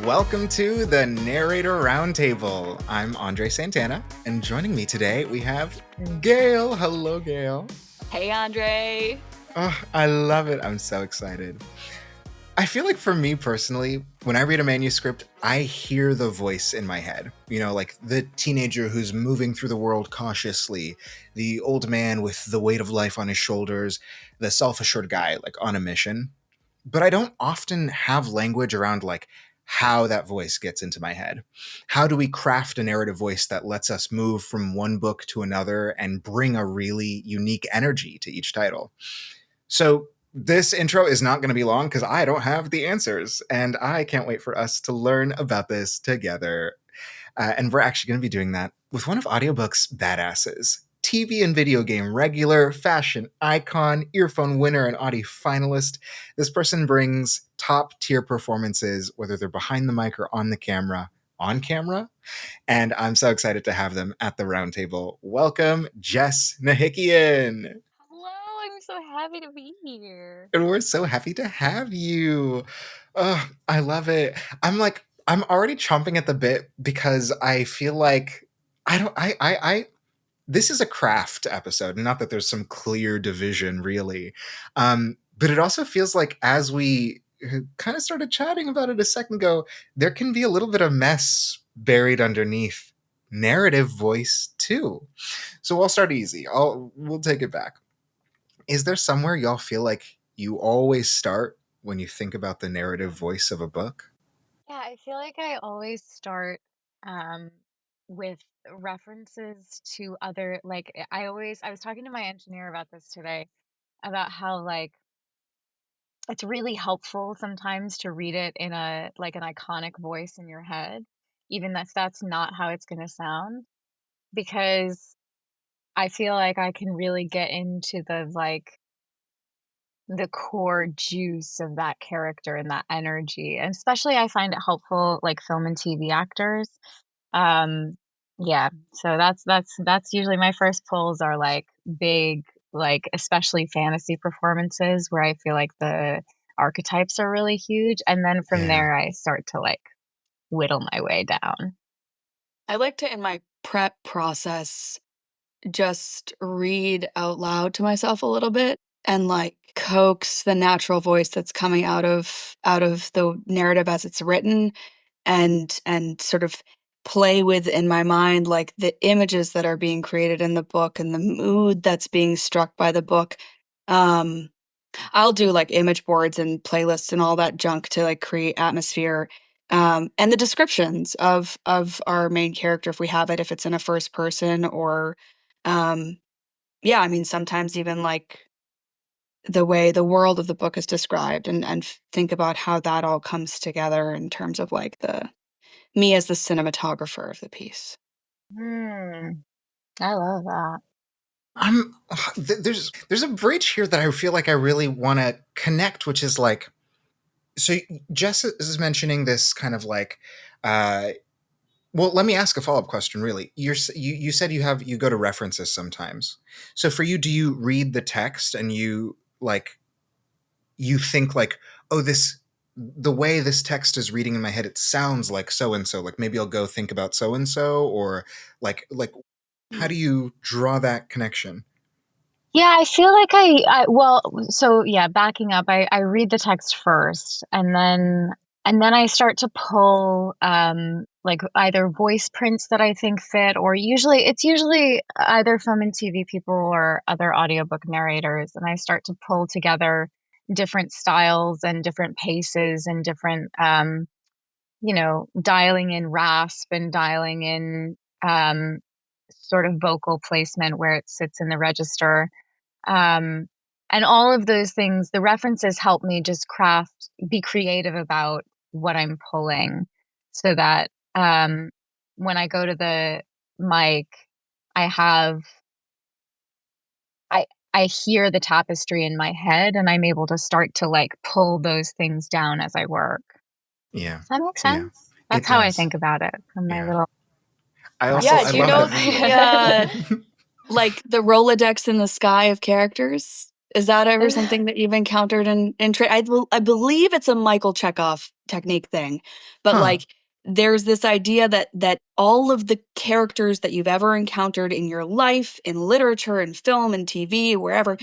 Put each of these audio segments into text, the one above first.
Welcome to the Narrator Roundtable. I'm André Santana, and joining me today we have Gail. Hello, Gail. Hey, André. Oh, I love it. I'm so excited. I feel like for me personally, when I read a manuscript, I hear the voice in my head. You know, like the teenager who's moving through the world cautiously, the old man with the weight of life on his shoulders, the self-assured guy like on a mission. But I don't often have language around like how that voice gets into my head. How do we craft a narrative voice that lets us move from one book to another and bring a really unique energy to each title? So this intro is not going to be long because I don't have the answers, and I can't wait for us to learn about this together. And we're actually going to be doing that with one of audiobook's badasses. TV and video game regular, fashion icon, earphone winner, and Audie finalist. This person brings top tier performances, whether they're behind the mic or on camera. And I'm so excited to have them at the roundtable. Welcome, Jess Nahikian. Hello, I'm so happy to be here. And we're so happy to have you. Oh, I love it. I'm already chomping at the bit because I feel like this is a craft episode. Not that there's some clear division, really. But it also feels like as we kind of started chatting about it a second ago, there can be a little bit of mess buried underneath narrative voice too. So I'll start easy. We'll take it back. Is there somewhere y'all feel like you always start when you think about the narrative voice of a book? Yeah, I feel like I always start with references to other, I was talking to my engineer about this today, about how it's really helpful sometimes to read it in an iconic voice in your head, even if that's not how it's going to sound, because I feel like I can really get into the core juice of that character and that energy. And especially I find it helpful like film and TV actors. Yeah, so that's usually my first pulls are like big, like especially fantasy performances where I feel like the archetypes are really huge. And then from there I start to like whittle my way down. I like to, in my prep process, just read out loud to myself a little bit and like coax the natural voice that's coming out of the narrative as it's written, and sort of play with in my mind like the images that are being created in the book and the mood that's being struck by the book. I'll do like image boards and playlists and all that junk to like create atmosphere. And the descriptions of our main character, if we have it, if it's in a first person, or yeah, I mean, sometimes even like the way the world of the book is described, and think about how that all comes together in terms of like me as the cinematographer of the piece. I love that. There's a bridge here that I feel like I really want to connect, which is like, so Jess is mentioning this kind of like, well, let me ask a follow-up question. Really, you said you go to references sometimes. So for you, do you read the text and you think like, oh, the way this text is reading in my head, it sounds like so and so. Like maybe I'll go think about so and so, or like how do you draw that connection? Yeah, I feel like backing up, I read the text first, and then I start to pull like either voice prints that I think fit, or it's usually either film and TV people or other audiobook narrators, and I start to pull together different styles and different paces and different dialing in rasp and dialing in sort of vocal placement where it sits in the register. And all of those things, the references help me just be creative about what I'm pulling, so that when I go to the mic, I I hear the tapestry in my head, and I'm able to start to like pull those things down as I work. Yeah. Does that make sense? Yeah, That's how I think about it from my little. I also, Yeah, I do you love know that the like the Rolodex in the sky of characters? Is that ever something that you've encountered in I believe it's a Michael Chekhov technique thing, but like there's this idea that all of the characters that you've ever encountered in your life, in literature and film and TV, wherever,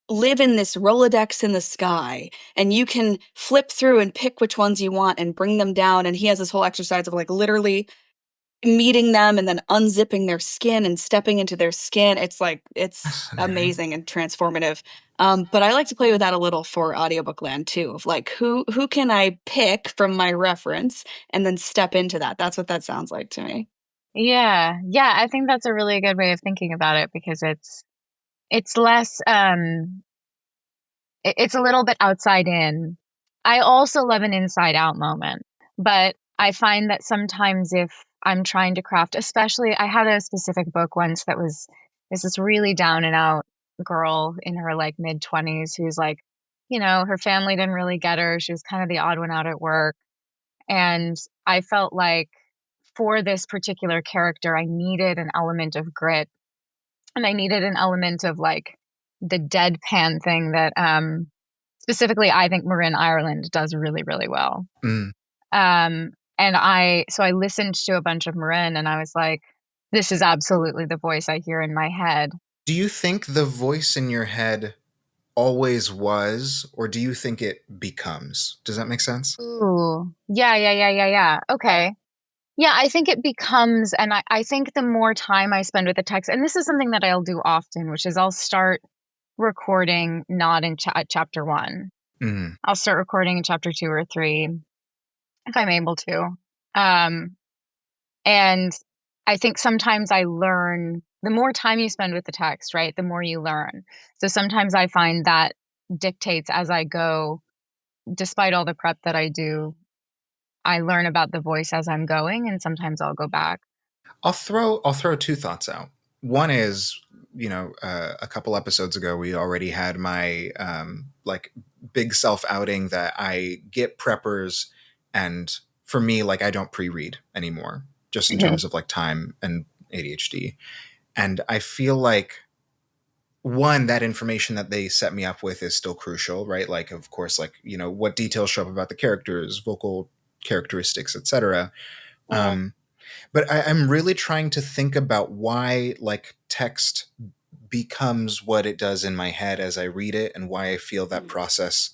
live in this Rolodex in the sky, and you can flip through and pick which ones you want and bring them down. And he has this whole exercise of like literally meeting them and then unzipping their skin and stepping into their skin. It's like, it's amazing and transformative. But I like to play with that a little for audiobook land too, of like, who can I pick from my reference and then step into that? That's what that sounds like to me. Yeah. Yeah, I think that's a really good way of thinking about it, because it's less it's a little bit outside in. I also love an inside out moment, but I find that sometimes if I'm trying to craft, especially I had a specific book once that was this really down and out girl in her like mid 20s who's like, her family didn't really get her. She was kind of the odd one out at work. And I felt like for this particular character, I needed an element of grit, and I needed an element of like the deadpan thing that specifically I think Marin Ireland does really, really well. And I listened to a bunch of Marin, and I was like, this is absolutely the voice I hear in my head. Do you think the voice in your head always was, or do you think it becomes? Does that make sense? Ooh. Yeah. Okay. Yeah, I think it becomes, and I think the more time I spend with the text, and this is something that I'll do often, which is I'll start recording not in chapter 1. Mm-hmm. I'll start recording in chapter 2 or 3 if I'm able to. And I think sometimes I learn, the more time you spend with the text, right, the more you learn. So sometimes I find that dictates as I go, despite all the prep that I do, I learn about the voice as I'm going, and sometimes I'll go back. I'll throw two thoughts out. One is, a couple episodes ago, we already had my like big self outing that I get preppers, and for me, like I don't pre-read anymore, just in terms of like time and ADHD. And I feel like one, that information that they set me up with is still crucial, right? Like, of course, like, what details show up about the characters, vocal characteristics, etc. But I'm really trying to think about why like text becomes what it does in my head as I read it, and why I feel that process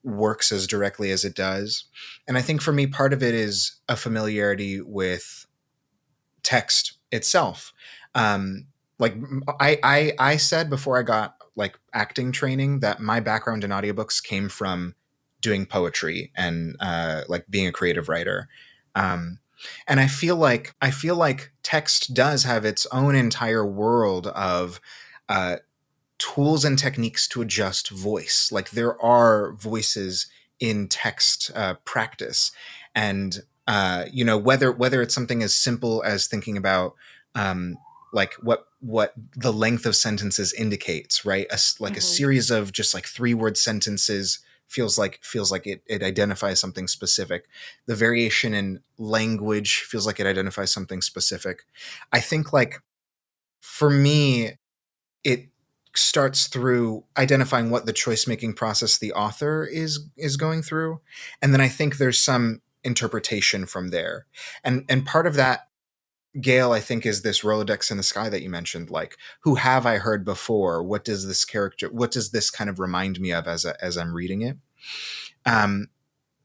works as directly as it does. And I think for me, part of it is a familiarity with text itself. Like I said before I got like acting training that my background in audiobooks came from doing poetry and like being a creative writer. And I feel like text does have its own entire world of tools and techniques to adjust voice. Like there are voices in text practice, and whether it's something as simple as thinking about like what the length of sentences indicates, right? A series of just like 3-word sentences feels like it identifies something specific. The variation in language feels like it identifies something specific. I think like for me, it starts through identifying what the choice making process the author is going through, and then I think there's some interpretation from there. And part of that, Gail, I think, is this Rolodex in the sky that you mentioned. Like, who have I heard before? What does this kind of remind me of as I'm reading it? And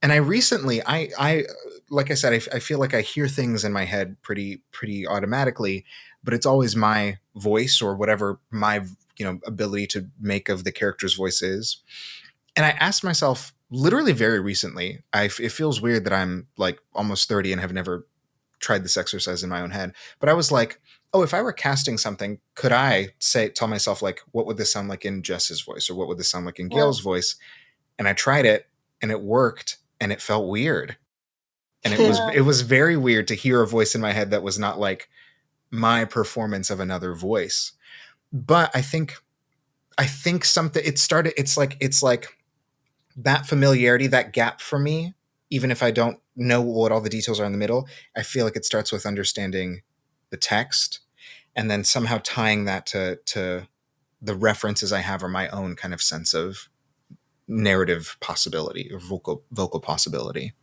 I recently, I like I said, I feel like I hear things in my head pretty automatically, but it's always my voice or whatever my ability to make of the character's voice is. And I asked myself literally very recently, it feels weird that I'm like almost 30 and have never tried this exercise in my own head, but I was like, oh, if I were casting something, could I tell myself like, what would this sound like in Jess's voice, or what would this sound like in Gail's voice? And I tried it, and it worked, and it felt weird. And it was very weird to hear a voice in my head that was not like my performance of another voice. But I think something, it's like that familiarity, that gap for me, even if I don't know what all the details are in the middle, I feel like it starts with understanding the text, and then somehow tying that to the references I have are my own kind of sense of narrative possibility or vocal possibility.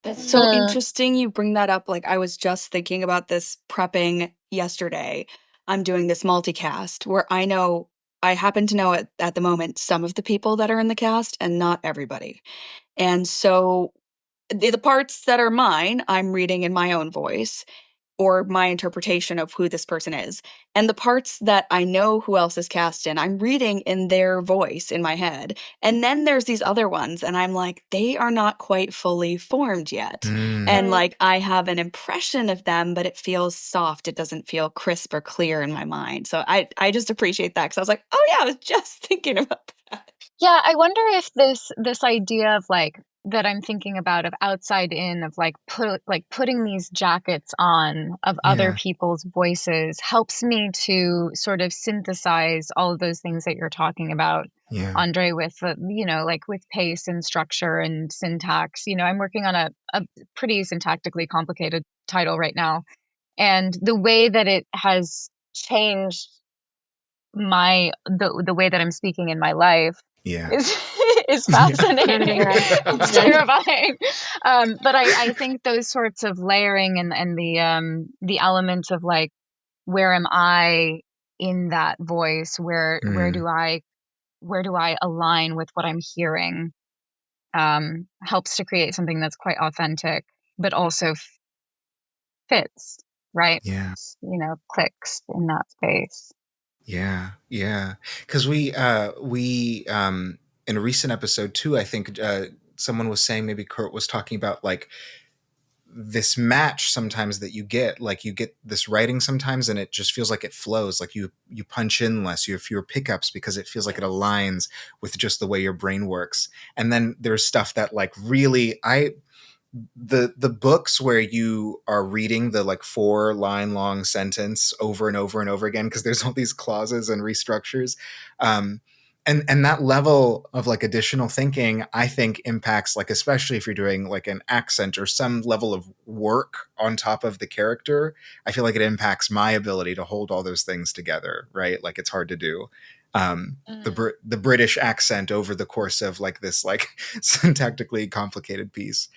That's so interesting you bring that up. Like, I was just thinking about this prepping yesterday. I'm doing this multicast where I happen to know at the moment some of the people that are in the cast and not everybody. And so the parts that are mine, I'm reading in my own voice or my interpretation of who this person is. And the parts that I know who else is cast in, I'm reading in their voice in my head. And then there's these other ones, and I'm like, they are not quite fully formed yet. And like, I have an impression of them, but it feels soft. It doesn't feel crisp or clear in my mind. So I just appreciate that because I was like, oh yeah, I was just thinking about that. Yeah, I wonder if this idea of like that I'm thinking about of outside in of like putting these jackets on of other people's voices helps me to sort of synthesize all of those things that you're talking about, André, with like with pace and structure and syntax. I'm working on a pretty syntactically complicated title right now, and the way that it has changed the way that I'm speaking in my life is fascinating. It's terrifying. But I think those sorts of layering and the element of like, where am I in that voice? Where do I align with what I'm hearing? Helps to create something that's quite authentic, but also fits, right? Clicks in that space. Yeah. Because we in a recent episode too, I think someone was saying, maybe Kirt was talking about like this match sometimes that you get this writing sometimes, and it just feels like it flows, like you punch in less, you have fewer pickups because it feels like it aligns with just the way your brain works. And then there's stuff that like really the books where you are reading the like 4-line long sentence over and over and over again because there's all these clauses and restructures, and that level of like additional thinking, I think, impacts, like, especially if you're doing like an accent or some level of work on top of the character, I feel like it impacts my ability to hold all those things together, right? Like, it's hard to do the British accent over the course of like this like syntactically complicated piece.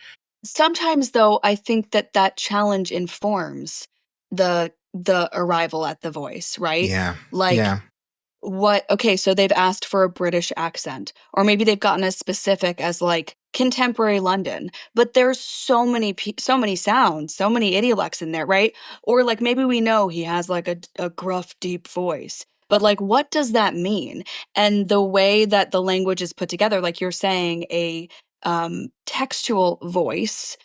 Sometimes, though, I think that challenge informs the arrival at the voice, right? Like, okay, so they've asked for a British accent, or maybe they've gotten as specific as like contemporary London, but there's so many sounds, so many idiolects in there, right? Or like maybe we know he has like a gruff, deep voice, but like, what does that mean? And the way that the language is put together, like you're saying, a textual voice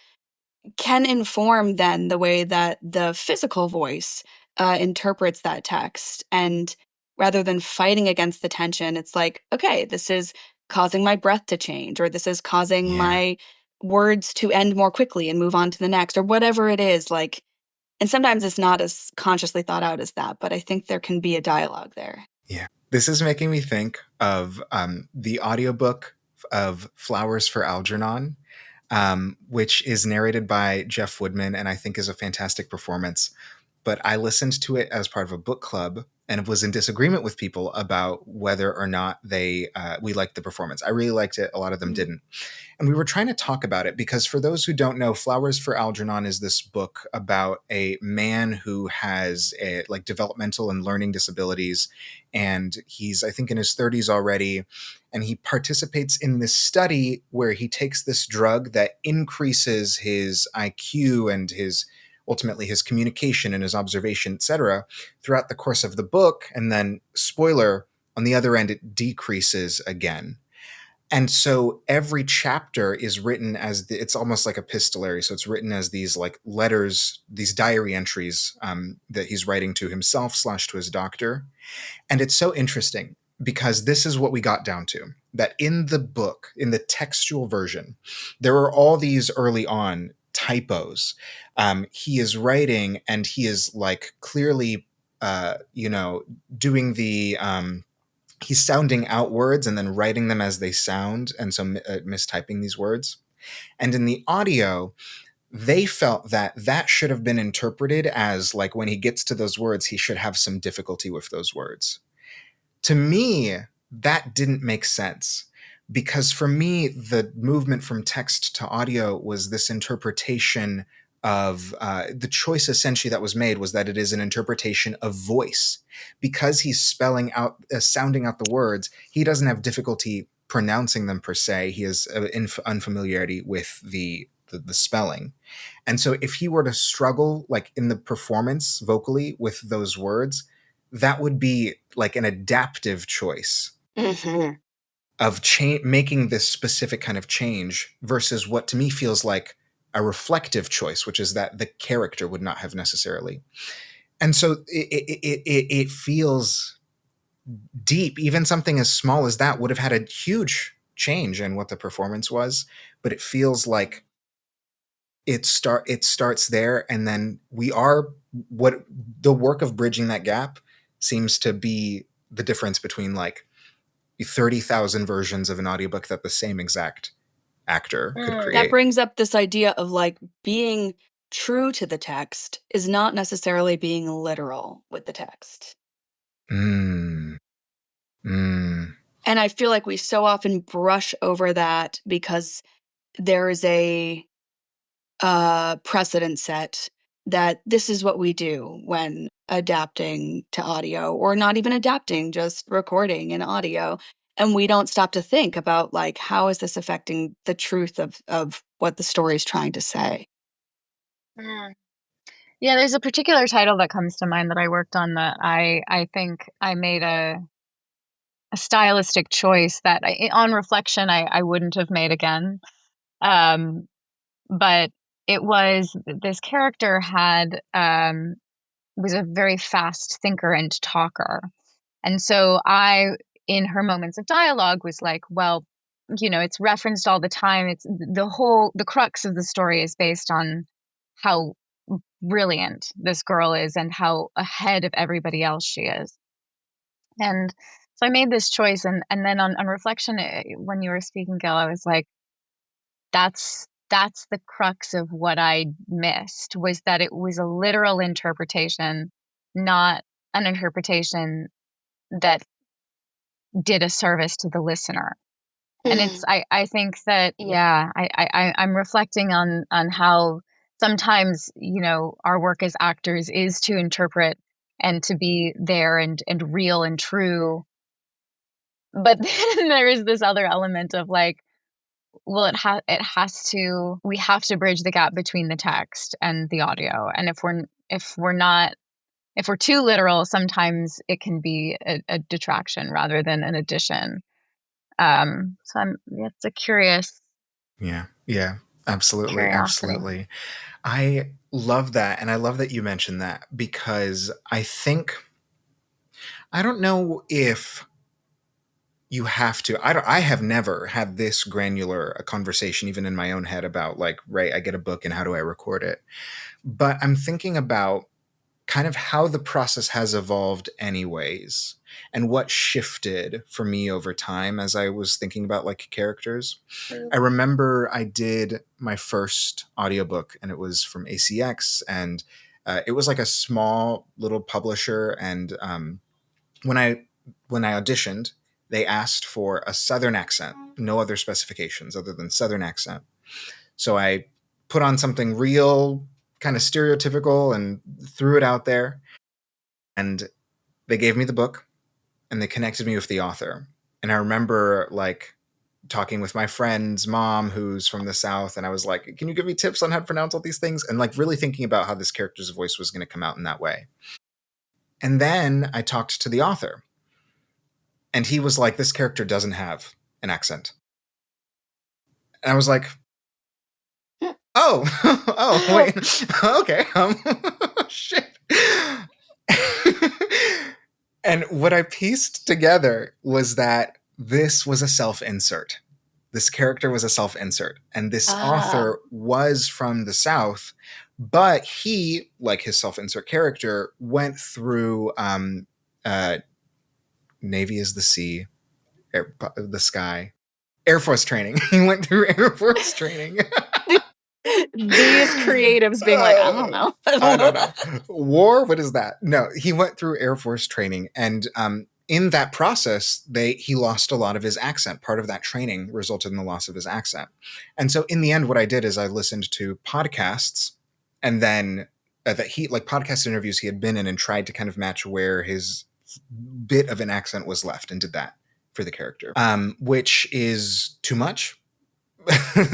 can inform then the way that the physical voice interprets that text. And rather than fighting against the tension, it's like, okay, this is causing my breath to change, or this is causing my words to end more quickly and move on to the next, or whatever it is. Like, and sometimes it's not as consciously thought out as that, but I think there can be a dialogue there. This is making me think of the audiobook of Flowers for Algernon, which is narrated by Jeff Woodman, and I think is a fantastic performance. But I listened to it as part of a book club and was in disagreement with people about whether or not we liked the performance. I really liked it. A lot of them didn't. And we were trying to talk about it because, for those who don't know, Flowers for Algernon is this book about a man who has like developmental and learning disabilities. And he's, I think, in his 30s already. And he participates in this study where he takes this drug that increases his IQ and ultimately his communication and his observation, etc., throughout the course of the book. And then, spoiler, on the other end, it decreases again. And so every chapter is written as it's almost like epistolary. So it's written as these like letters, these diary entries that he's writing to himself / to his doctor. And it's so interesting because this is what we got down to, that in the book, in the textual version, there are all these early on typos. He is writing and he is like clearly, doing the, he's sounding out words and then writing them as they sound, and so mistyping these words. And in the audio, they felt that should have been interpreted as like when he gets to those words, he should have some difficulty with those words. to me, that didn't make sense. Because for me, the movement from text to audio was this interpretation of the choice essentially that was made was that it is an interpretation of voice. Because he's spelling out, sounding out the words, he doesn't have difficulty pronouncing them per se. He has unfamiliarity with the spelling. And so if he were to struggle like in the performance vocally with those words, that would be like an adaptive choice of making this specific kind of change versus what to me feels like a reflective choice, which is that the character would not have necessarily. And so it feels deep. Even something as small as that would have had a huge change in what the performance was, but it feels like it starts there, and then we are what the work of bridging that gap seems to be the difference between like 30,000 versions of an audiobook that the same exact actor could create. That brings up this idea of like being true to the text is not necessarily being literal with the text. Mm. And I feel like we so often brush over that because there is a precedent set that this is what we do when adapting to audio, or not even adapting, just recording in audio. And we don't stop to think about like, how is this affecting the truth of what the story is trying to say? Yeah, there's a particular title that comes to mind that I worked on that I think I made a stylistic choice that on reflection I wouldn't have made again. But it was this character had was a very fast thinker and talker. And so I, in her moments of dialogue, was like, well, you know, it's referenced all the time. It's the crux of the story is based on how brilliant this girl is and how ahead of everybody else she is. And so I made this choice. And then on reflection, when you were speaking, Gail, I was like, that's the crux of what I missed, was that it was a literal interpretation, not an interpretation that did a service to the listener. And it's I think that I'm reflecting on how sometimes, you know, our work as actors is to interpret and to be there and real and true. But then there is this other element of like, well, we have to bridge the gap between the text and the audio. And if we're too literal, sometimes it can be a detraction rather than an addition. So it's a curious. Yeah, absolutely. Curiosity. Absolutely. I love that. And I love that you mentioned that, because I don't know if you have to. I have never had this granular a conversation, even in my own head, about like, right, I get a book and how do I record it? But I'm thinking about kind of how the process has evolved anyways, and what shifted for me over time as I was thinking about like characters. I remember I did my first audiobook, and it was from ACX, and it was like a small little publisher. And when I auditioned, they asked for a Southern accent, no other specifications other than Southern accent. So I put on something real kind of stereotypical and threw it out there. And they gave me the book, and they connected me with the author. And I remember like talking with my friend's mom, who's from the South, and I was like, can you give me tips on how to pronounce all these things? And like really thinking about how this character's voice was going to come out in that way. And then I talked to the author, and he was like, this character doesn't have an accent. And I was like, oh, wait, okay, shit. And what I pieced together was that this was a self-insert. This character was a self-insert, and this author was from the South, but he, like his self-insert character, went through Navy is the sea, the sky, Air Force training. He went through Air Force training. These creatives being like, I don't know. I don't know. War? What is that? No, he went through Air Force training, and in that process, he lost a lot of his accent. Part of that training resulted in the loss of his accent. And so in the end, what I did is I listened to podcasts, and then that he like podcast interviews he had been in, and tried to kind of match where his bit of an accent was left, and did that for the character, which is too much.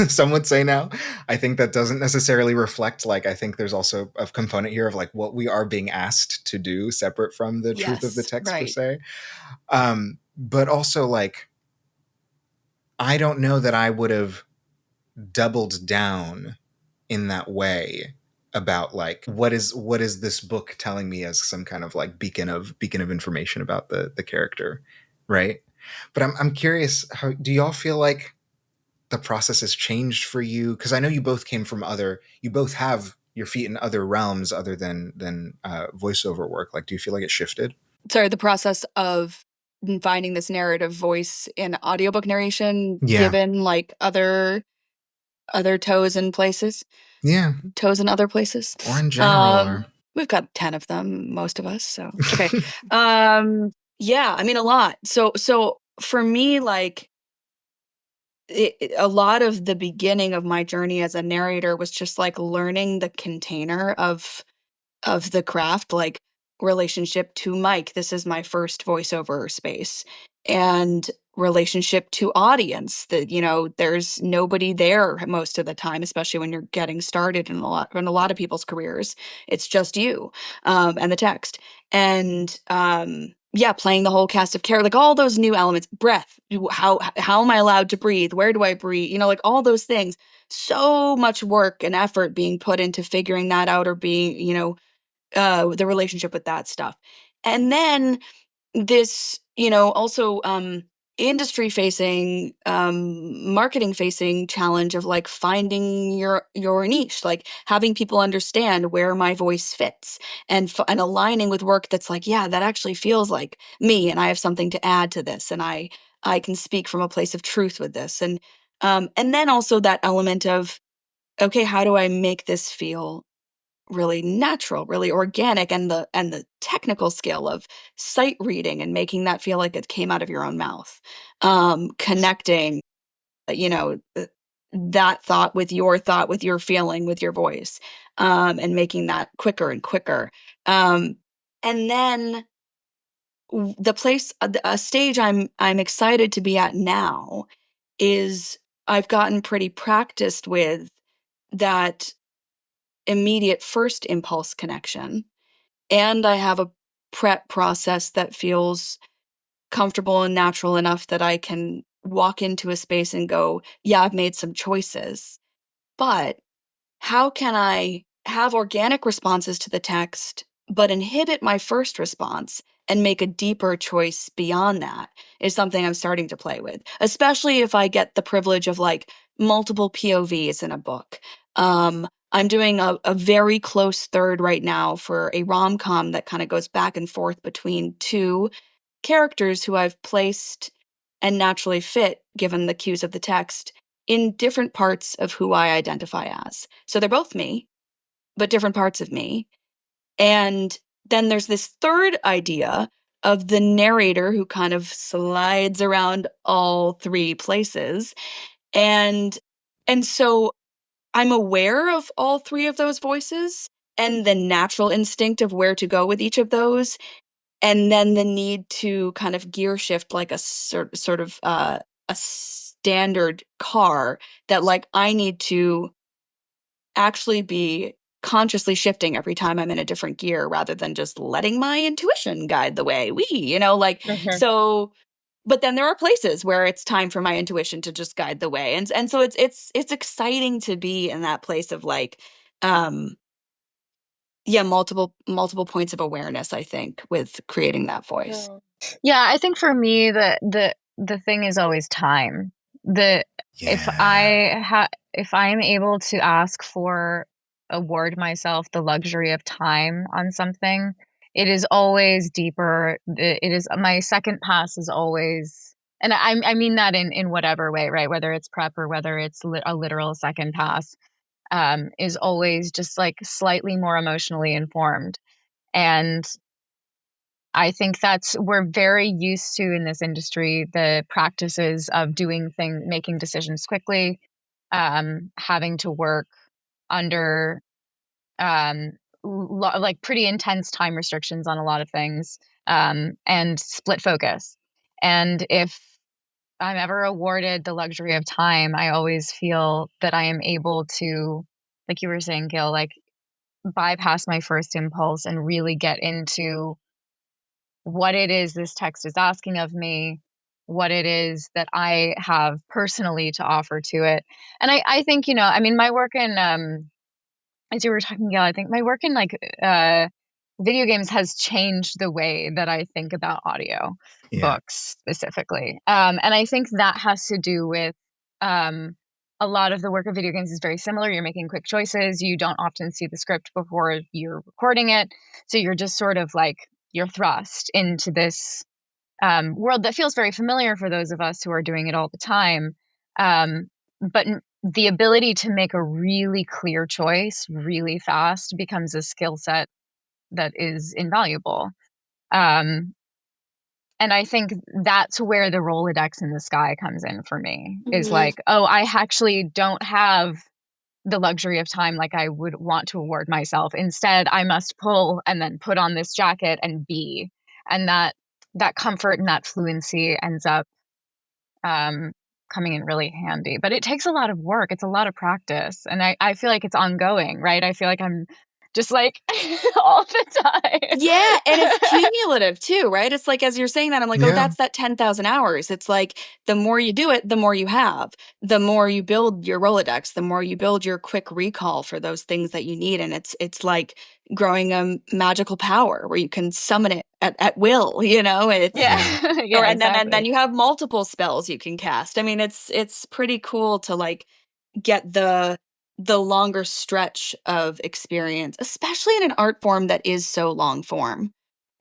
Some would say now. I think that doesn't necessarily reflect, like, I think there's also a component here of like what we are being asked to do separate from the truth of the text per se. But also, like, I don't know that I would have doubled down in that way about like what is this book telling me as some kind of like beacon of information about the character, right? But I'm curious, how do y'all feel like the process has changed for you? Because I know you both you both have your feet in other realms other than voiceover work. Like, do you feel like it shifted? Sorry, the process of finding this narrative voice in audiobook narration, given like other toes in places. Yeah. Toes in other places. Or in general. We've got 10 of them, most of us. So, okay. Yeah, I mean, a lot. So for me, like, a lot of the beginning of my journey as a narrator was just like learning the container of the craft, like relationship to mic. This is my first voiceover space, and relationship to audience, that, you know, there's nobody there most of the time, especially when you're getting started in a lot of people's careers. It's just you and the text. And yeah, playing the whole cast of characters, like all those new elements, breath, how am I allowed to breathe? Where do I breathe? You know, like all those things. So much work and effort being put into figuring that out, or being, you know, the relationship with that stuff. And then this, you know, also industry facing, marketing facing challenge of like finding your niche, like having people understand where my voice fits, and aligning with work that's like, yeah, that actually feels like me, and I have something to add to this, and I can speak from a place of truth with this. And then also that element of, okay, how do I make this feel really natural, really organic, and the technical skill of sight reading and making that feel like it came out of your own mouth, connecting, you know, that thought with your feeling, with your voice, and making that quicker and quicker. And then the place, a stage I'm excited to be at now is I've gotten pretty practiced with that immediate first impulse connection, and I have a prep process that feels comfortable and natural enough that I can walk into a space and go, yeah, I've made some choices, but how can I have organic responses to the text, but inhibit my first response and make a deeper choice beyond that, is something I'm starting to play with, especially if I get the privilege of like multiple POVs in a book. I'm doing a very close third right now for a rom-com that kind of goes back and forth between two characters who I've placed and naturally fit, given the cues of the text, in different parts of who I identify as. So they're both me, but different parts of me. And then there's this third idea of the narrator who kind of slides around all three places. And so I'm aware of all three of those voices and the natural instinct of where to go with each of those, and then the need to kind of gear shift like a sort of a standard car, that like I need to actually be consciously shifting every time I'm in a different gear, rather than just letting my intuition guide the way. You know, like, so, but then there are places where it's time for my intuition to just guide the way. And so it's exciting to be in that place of like, yeah, multiple points of awareness, I think, with creating that voice. Yeah, I think for me the thing is always time. If I'm able to award myself the luxury of time on something, it is always deeper. It is, my second pass is always, and I mean that in whatever way, right? Whether it's prep or whether it's a literal second pass, is always just like slightly more emotionally informed. And I think we're very used to in this industry the practices of making decisions quickly, having to work under like pretty intense time restrictions on a lot of things, and split focus. And if I'm ever awarded the luxury of time, I always feel that I am able to, like you were saying, Gail, like bypass my first impulse and really get into what it is this text is asking of me, what it is that I have personally to offer to it. And I think, I mean, my work in, as you were talking, Gail, I think my work in like video games has changed the way that I think about audio Yeah. books specifically. And I think that has to do with a lot of the work of video games is very similar. You're making quick choices. You don't often see the script before you're recording it. So you're just sort of like, you're thrust into this world that feels very familiar for those of us who are doing it all the time. But the ability to make a really clear choice really fast becomes a skill set that is invaluable. And I think that's where the Rolodex in the sky comes in for me, is like, oh, I actually don't have the luxury of time like I would want to award myself. Instead, I must pull and then put on this jacket and be. And that comfort and that fluency ends up coming in really handy. But it takes a lot of work. It's a lot of practice. And I feel like it's ongoing, right? I feel like I'm just like all the time. Yeah, and it's cumulative too, right? It's like, as you're saying that, I'm like, oh, Yeah. that's that 10,000 hours. It's like the more you do it, the more you have. The more you build your Rolodex, the more you build your quick recall for those things that you need. And it's like growing a magical power where you can summon it at will, you know? It's Yeah. Yeah, or and exactly. then you have multiple spells you can cast. I mean, it's pretty cool to like get the longer stretch of experience, especially in an art form that is so long form,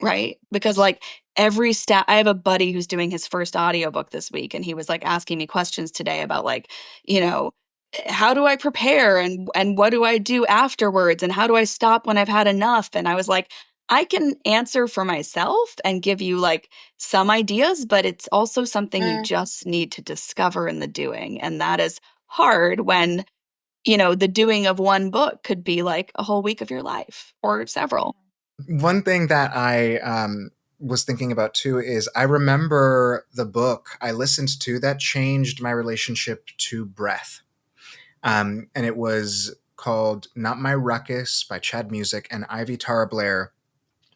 right? Because like I have a buddy who's doing his first audiobook this week, and he was like asking me questions today about like, how do I prepare and what do I do afterwards and how do I stop when I've had enough? And I was like, I can answer for myself and give you like some ideas, but it's also something you just need to discover in the doing. And that is hard when the doing of one book could be like a whole week of your life or several. One thing that I was thinking about too is I remember the book I listened to that changed my relationship to breath. And it was called Not My Ruckus by Chad Music, and Ivy Tara Blair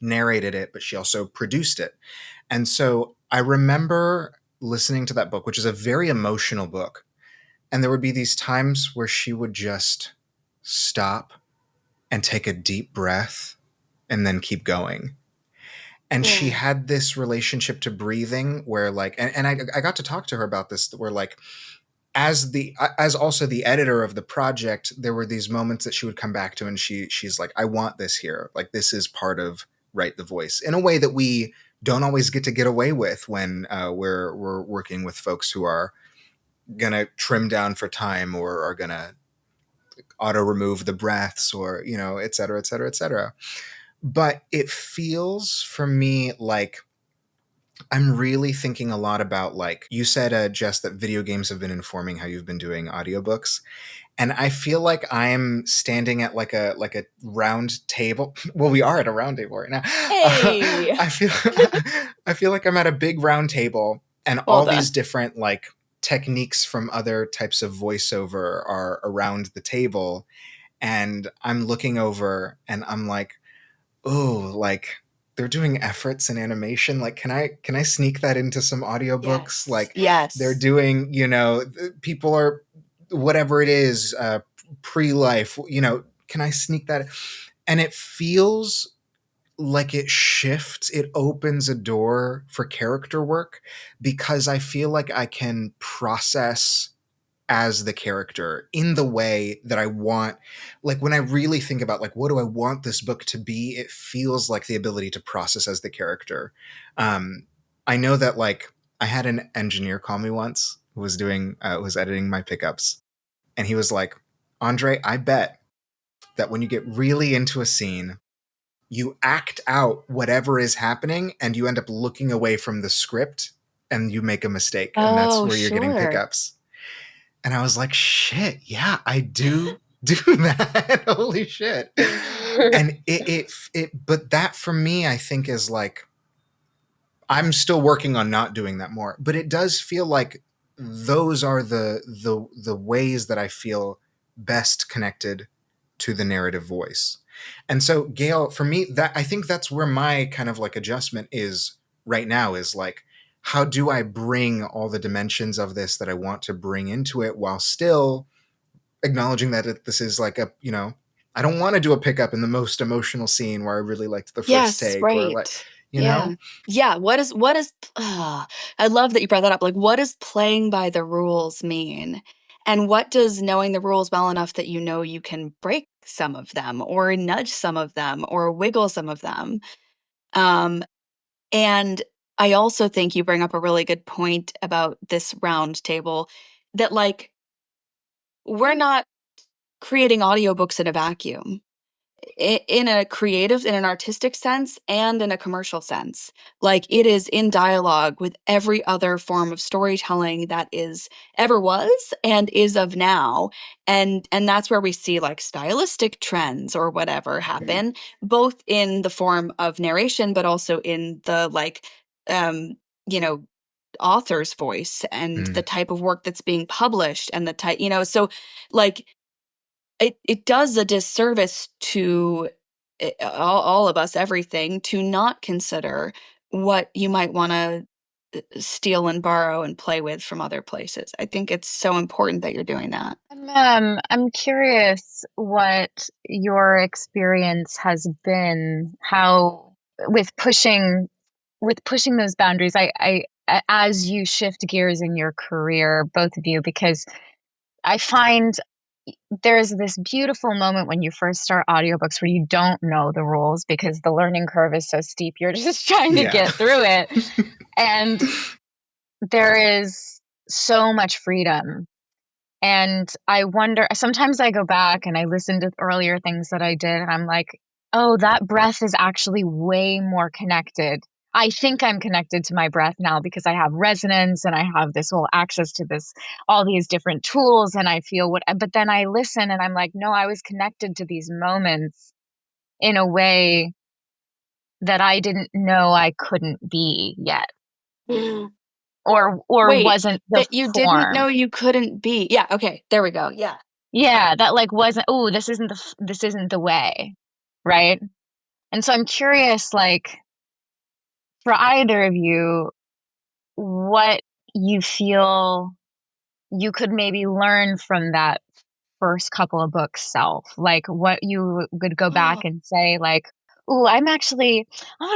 narrated it, but she also produced it. And so I remember listening to that book, which is a very emotional book. And there would be these times where she would just stop and take a deep breath and then keep going. And she had this relationship to breathing where like, and I got to talk to her about this, where like, as also the editor of the project, there were these moments that she would come back to and she's like, I want this here. Like, this is part of Write the Voice in a way that we don't always get away with when we're working with folks who are gonna trim down for time or are gonna auto remove the breaths or et cetera, et cetera, et cetera. But it feels for me like I'm really thinking a lot about, like you said, Jess, that video games have been informing how you've been doing audiobooks. And I feel like I'm standing at like a round table. Well, we are at a round table right now. Hey. I feel like I'm at a big round table, and Well all done. these different like techniques from other types of voiceover are around the table, and I'm looking over, and I'm like, oh, like they're doing efforts in animation. Like, can I sneak that into some audiobooks? Yes. Like, Yes. they're doing, people are, whatever it is, pre-life, can I sneak that? And it feels like it shifts, it opens a door for character work, because I feel like I can process as the character in the way that I want. Like, when I really think about like, what do I want this book to be, it feels like the ability to process as the character. I know that, like, I had an engineer call me once who was editing my pickups, and he was like, Andre, I bet that when you get really into a scene you act out whatever is happening and you end up looking away from the script and you make a mistake, and that's Oh, where you're getting sure. pickups. And I was like, shit, yeah, I do that. Holy shit. And but that for me, I think is like, I'm still working on not doing that more, but it does feel like those are the ways that I feel best connected to the narrative voice. And so, Gail, for me, that I think that's where my kind of like adjustment is right now, is like, how do I bring all the dimensions of this that I want to bring into it while still acknowledging that this is like a, I don't want to do a pickup in the most emotional scene where I really liked the first Yes, take, or like, right. you Yeah. know? Yeah, I love that you brought that up. Like, what does playing by the rules mean? And what does knowing the rules well enough that you know you can break some of them or nudge some of them or wiggle some of them? Um, and I also think you bring up a really good point about this round table, that like we're not creating audiobooks in a vacuum. In a creative, in an artistic sense, and in a commercial sense. Like, it is in dialogue with every other form of storytelling that is ever was and is of now. And that's where we see like stylistic trends or whatever happen, both in the form of narration, but also in the like um, you know, author's voice and the Mm. type of work that's being published and the type, so like it does a disservice to all of us, everything, to not consider what you might want to steal and borrow and play with from other places. I think it's so important that you're doing that. I'm curious what your experience has been, how with pushing those boundaries. As you shift gears in your career, both of you, because I find there's this beautiful moment when you first start audiobooks where you don't know the rules because the learning curve is so steep. You're just trying to Yeah. get through it. And there is so much freedom. And I wonder, sometimes I go back and I listen to earlier things that I did, and I'm like, oh, that breath is actually way more connected. I think I'm connected to my breath now because I have resonance and I have this whole access to all these different tools, and I feel but then I listen and I'm like, no, I was connected to these moments in a way that I didn't know I couldn't be yet, or Wait, wasn't the that you didn't form. know you couldn't be. Yeah, okay, there we go. Yeah. Yeah, that like wasn't, oh, this isn't the way, right? And so I'm curious, like, for either of you, what you feel you could maybe learn from that first couple of books self, like what you would go back Oh, and say, like, oh, I want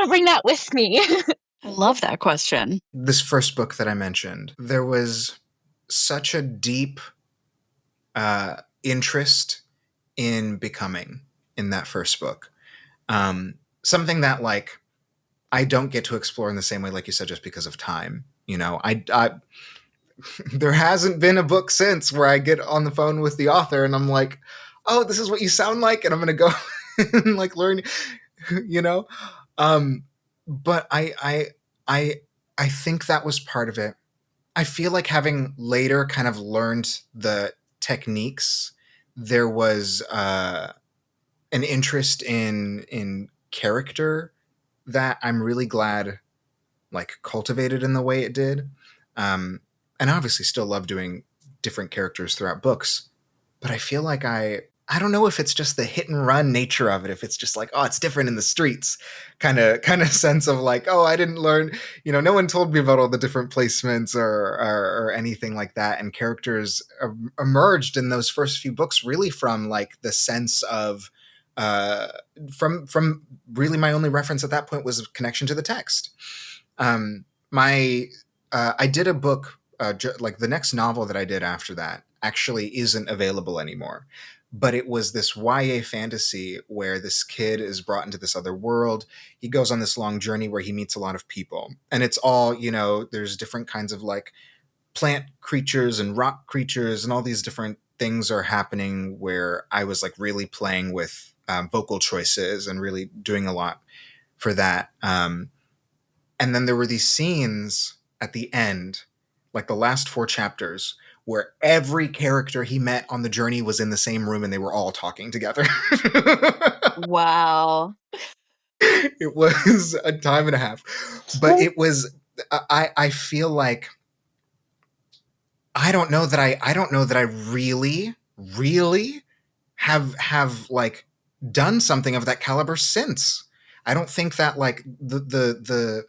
to bring that with me. I love that question. This first book that I mentioned, there was such a deep interest in becoming in that first book. Something that like I don't get to explore in the same way, like you said, just because of time. I there hasn't been a book since where I get on the phone with the author and I'm like, oh, this is what you sound like, and I'm gonna go and like learn, you know. Um, but I I think that was part of it. I feel like having later kind of learned the techniques, there was an interest in character that I'm really glad like cultivated in the way it did. Um, and I obviously still love doing different characters throughout books, but I feel like I don't know if it's just the hit and run nature of it, if it's just like, oh, it's different in the streets kind of sense of like, oh, I didn't learn, no one told me about all the different placements or anything like that. And characters emerged in those first few books really from like the sense of uh from really my only reference at that point was a connection to the text. My I did a book like the next novel that I did after that actually isn't available anymore. But it was this YA fantasy where this kid is brought into this other world. He goes on this long journey where he meets a lot of people. And it's all, there's different kinds of like plant creatures and rock creatures and all these different things are happening where I was like really playing with vocal choices and really doing a lot for that. And then there were these scenes at the end, like the last 4 chapters, where every character he met on the journey was in the same room and they were all talking together. Wow. It was a time and a half, but it was. I feel like I don't know that I really have like done something of that caliber since. I don't think that like the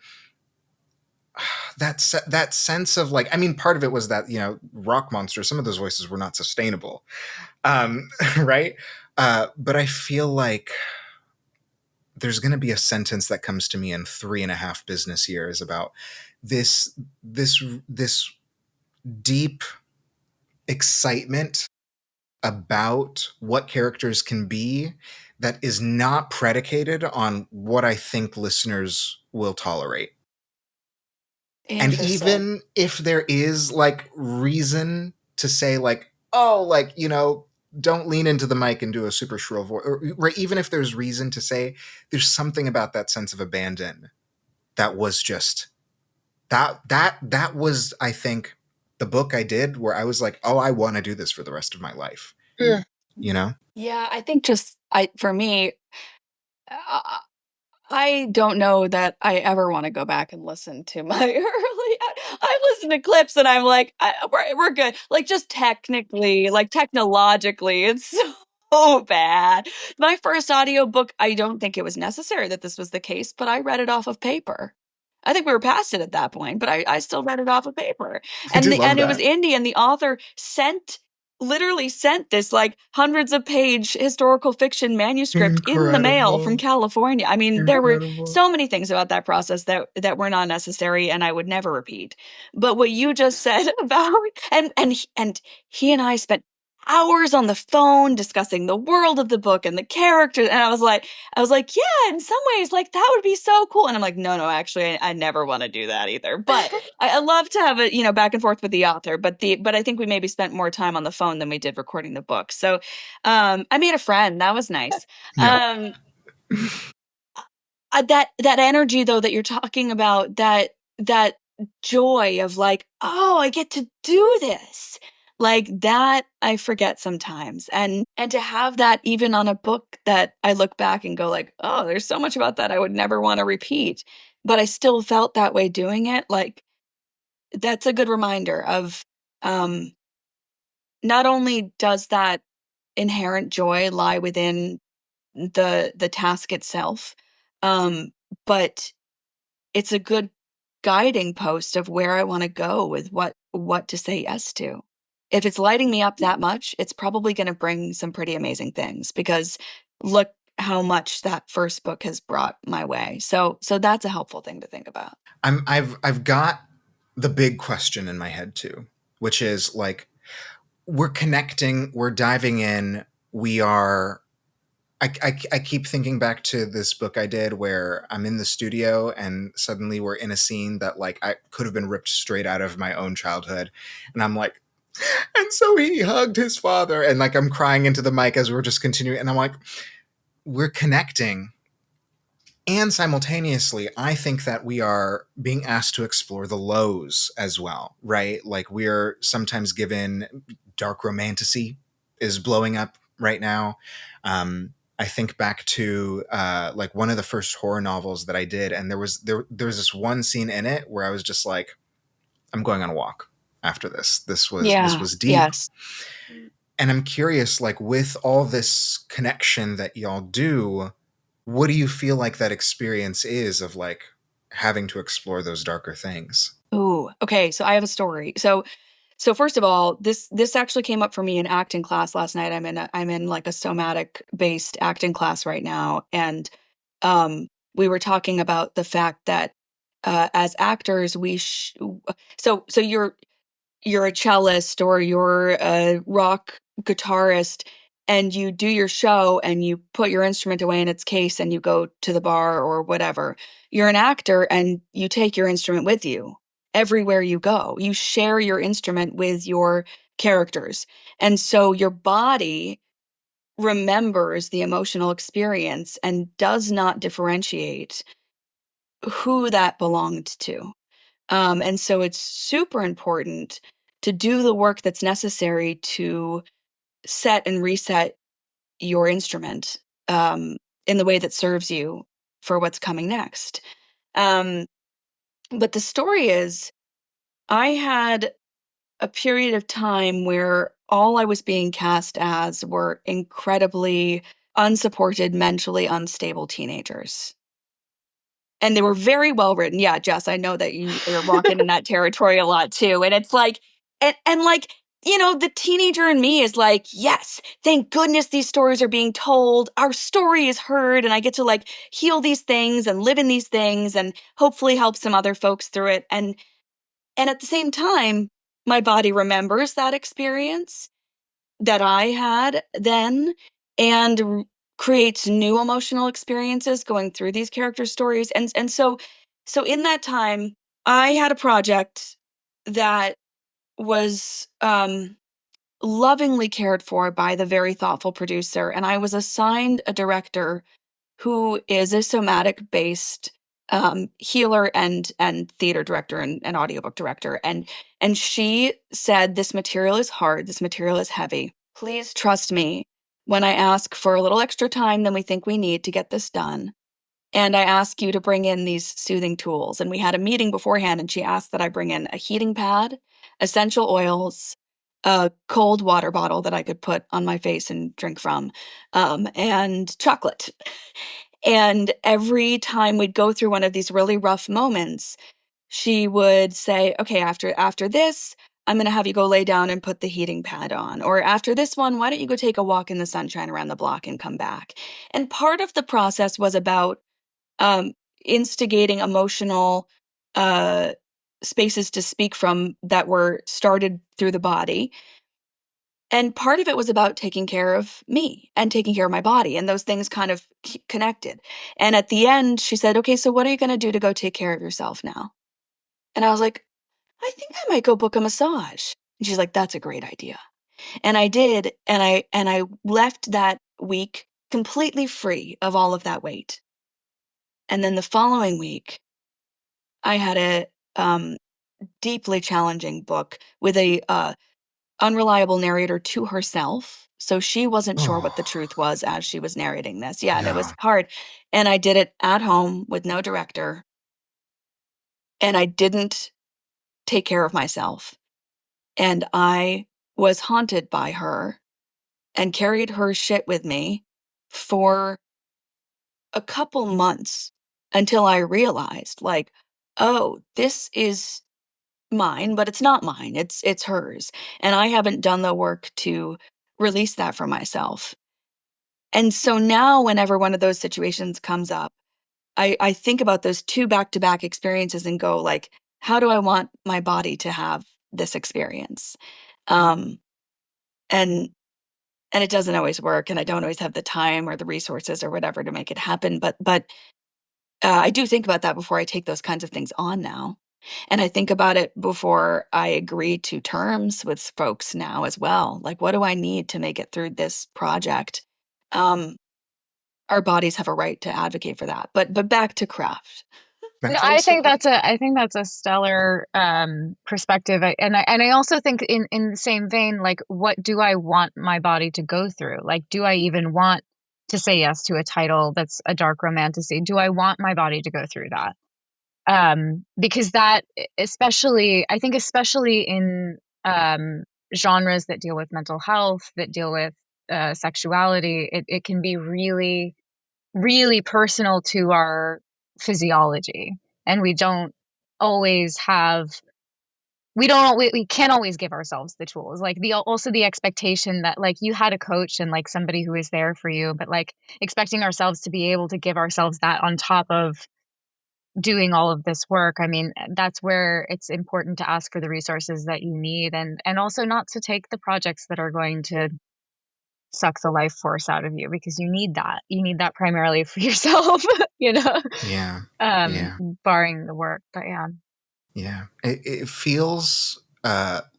that sense of like, I mean, part of it was that, you know, rock monsters, some of those voices were not sustainable, right? But I feel like there's going to be a sentence that comes to me in 3.5 business years about this deep excitement about what characters can be that is not predicated on what I think listeners will tolerate. And Interesting. even if there is like reason to say like, oh, like, you know, don't lean into the mic and do a super shrill voice, or even if there's reason to say, there's something about that sense of abandon that was just that was, I think, the book I did where I was like, oh, I want to do this for the rest of my life. You know? Yeah, I think for me, I don't know that I ever want to go back and listen to my early. I listen to clips and I'm like, we're good. Like just technically, like technologically, it's so bad. My first audiobook, I don't think it was necessary that this was the case, but I read it off of paper. I think we were past it at that point, but I still read it off of paper. I do And love it was that. indie, and the author literally sent this like hundreds of page historical fiction manuscript in the mail from California. I mean, there were so many things about that process that were not necessary and I would never repeat. But what you just said about and he and I spent hours on the phone discussing the world of the book and the characters, and I was like, yeah, in some ways, like that would be so cool. And I'm like, no, actually, I never want to do that either. But I love to have a, you know, back and forth with the author. But I think we maybe spent more time on the phone than we did recording the book. So I made a friend. That was nice. Yeah. That energy though that you're talking about, that joy of like, oh, I get to do this. Like that I forget sometimes. And to have that even on a book that I look back and go like, oh, there's so much about that I would never want to repeat. But I still felt that way doing it. Like that's a good reminder of um not only does that inherent joy lie within the task itself, but it's a good guiding post of where I want to go with what to say yes to. If it's lighting me up that much, it's probably going to bring some pretty amazing things because look how much that first book has brought my way. So that's a helpful thing to think about. I've got the big question in my head too, which is like, we're connecting, we're diving in, we are. I keep thinking back to this book I did where I'm in the studio and suddenly we're in a scene that like I could have been ripped straight out of my own childhood, and I'm like, and so he hugged his father, and like I'm crying into the mic as we're just continuing, and I'm like, we're connecting. And simultaneously, I think that we are being asked to explore the lows as well, right? Like we're sometimes given dark romantasy is blowing up right now. I think back to like one of the first horror novels that I did, and there was this one scene in it where I was just like, I'm going on a walk after this. This was deep. Yes. And I'm curious, like with all this connection that y'all do, what do you feel like that experience is of like having to explore those darker things? Ooh, okay. So I have a story. So first of all, this actually came up for me in acting class last night. I'm in like a somatic based acting class right now, and we were talking about the fact that as actors, so you're a cellist or you're a rock guitarist and you do your show and you put your instrument away in its case and you go to the bar or whatever. You're an actor and you take your instrument with you everywhere you go. You share your instrument with your characters. And so your body remembers the emotional experience and does not differentiate who that belonged to. And so it's super important to do the work that's necessary to set and reset your instrument in the way that serves you for what's coming next. But the story is, I had a period of time where all I was being cast as were incredibly unsupported, mentally unstable teenagers. And they were very well written. Yeah, Jess, I know that you're walking in that territory a lot too. And it's like, and like, you know, the teenager in me is like, yes, thank goodness these stories are being told. Our story is heard, and I get to like heal these things and live in these things and hopefully help some other folks through it. And at the same time, my body remembers that experience that I had then and creates new emotional experiences going through these character stories. And so in that time, I had a project that was lovingly cared for by the very thoughtful producer, and I was assigned a director who is a somatic based healer and theater director and audiobook director. And she said, this material is hard, this material is heavy. Please trust me when I ask for a little extra time than we think we need to get this done. And I ask you to bring in these soothing tools. And we had a meeting beforehand, and she asked that I bring in a heating pad, essential oils, a cold water bottle that I could put on my face and drink from, and chocolate. And every time we'd go through one of these really rough moments, she would say, okay, after this, I'm going to have you go lay down and put the heating pad on. Or after this one, why don't you go take a walk in the sunshine around the block and come back? And part of the process was about instigating emotional uh, spaces to speak from that were started through the body. And part of it was about taking care of me and taking care of my body, and those things kind of connected. And at the end, she said, okay, so what are you going to do to go take care of yourself now? And I was like, I think I might go book a massage. And she's like, that's a great idea. And I did. And I left that week completely free of all of that weight. And then the following week, I had a deeply challenging book with a unreliable narrator to herself. So she wasn't sure what the Oh, truth was as she was narrating this. Yeah, and it was yeah. hard. And I did it at home with no director. And I didn't take care of myself. And I was haunted by her and carried her shit with me for a couple months until I realized, like, oh, this is mine, but it's not mine. It's hers. And I haven't done the work to release that from myself. And so now whenever one of those situations comes up, I think about those two back-to-back experiences and go like, how do I want my body to have this experience? Um, and and it doesn't always work, and I don't always have the time or the resources or whatever to make it happen. But I do think about that before I take those kinds of things on now. And I think about it before I agree to terms with folks now as well. Like, what do I need to make it through this project? Um, our bodies have a right to advocate for that. But back to craft. No, That's also I think that's a stellar perspective. And I also think in the same vein, like, what do I want my body to go through? Like, do I even want to say yes to a title that's a dark romantasy? Do I want my body to go through that? Because that, especially, I think, especially in genres that deal with mental health, that deal with sexuality, it can be really, really personal to our physiology, and always have we can't always give ourselves the tools, like also the expectation that, like, you had a coach and like somebody who is there for you, but like expecting ourselves to be able to give ourselves that on top of doing all of this work. I mean, that's where it's important to ask for the resources that you need, and also not to take the projects that are going to suck the life force out of you, because you need that primarily for yourself. you know yeah. um Yeah. barring the work, but yeah. Yeah. It feels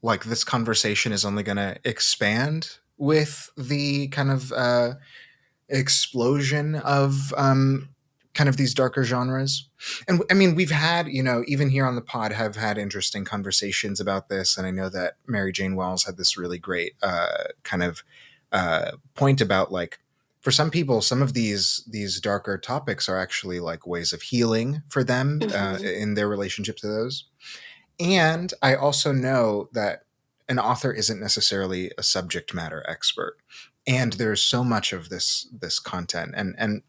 like this conversation is only going to expand with the kind of explosion of kind of these darker genres. And I mean, we've had, even here on the pod, have had interesting conversations about this. And I know that Mary Jane Wells had this really great kind of point about, like, for some people, some of these darker topics are actually like ways of healing for them in their relationship to those. And I also know that an author isn't necessarily a subject matter expert, and there's so much of this content, and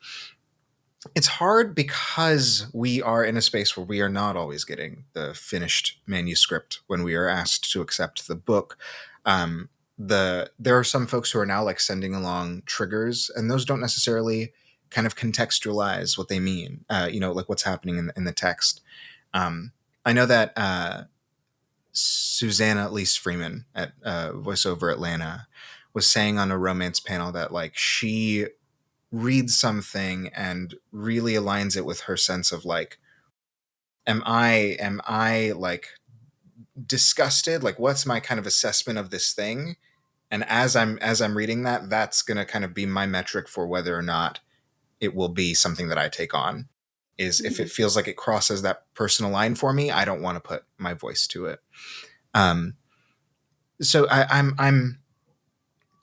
it's hard because we are in a space where we are not always getting the finished manuscript when we are asked to accept the book. There are some folks who are now like sending along triggers, and those don't necessarily kind of contextualize what they mean. Like what's happening in the text. I know that Susanna Elise Freeman at VoiceOver Atlanta was saying on a romance panel that, like, she reads something and really aligns it with her sense of, like, am I like disgusted? Like, what's my kind of assessment of this thing? And as I'm reading that, that's gonna kind of be my metric for whether or not it will be something that I take on. Is if it feels like it crosses that personal line for me, I don't want to put my voice to it. So I'm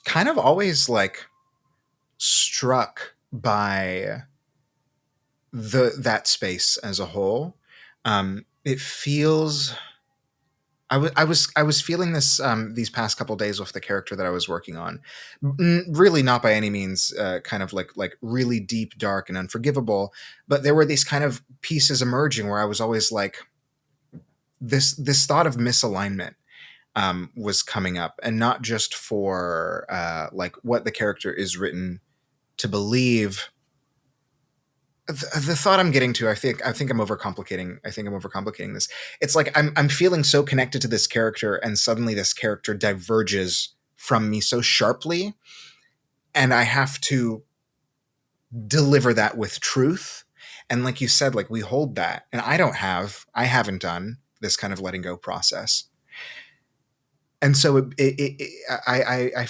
kind of always like struck by that space as a whole. It feels I was feeling this these past couple days with the character that I was working on. Really not by any means kind of like really deep, dark, and unforgivable, but there were these kind of pieces emerging where I was always like, this thought of misalignment was coming up, and not just for like what the character is written to believe. The thought I'm getting to, I think I'm overcomplicating. I think I'm overcomplicating this. It's like I'm feeling so connected to this character, and suddenly this character diverges from me so sharply, and I have to deliver that with truth. And like you said, like, we hold that, and I haven't done this kind of letting go process. And so I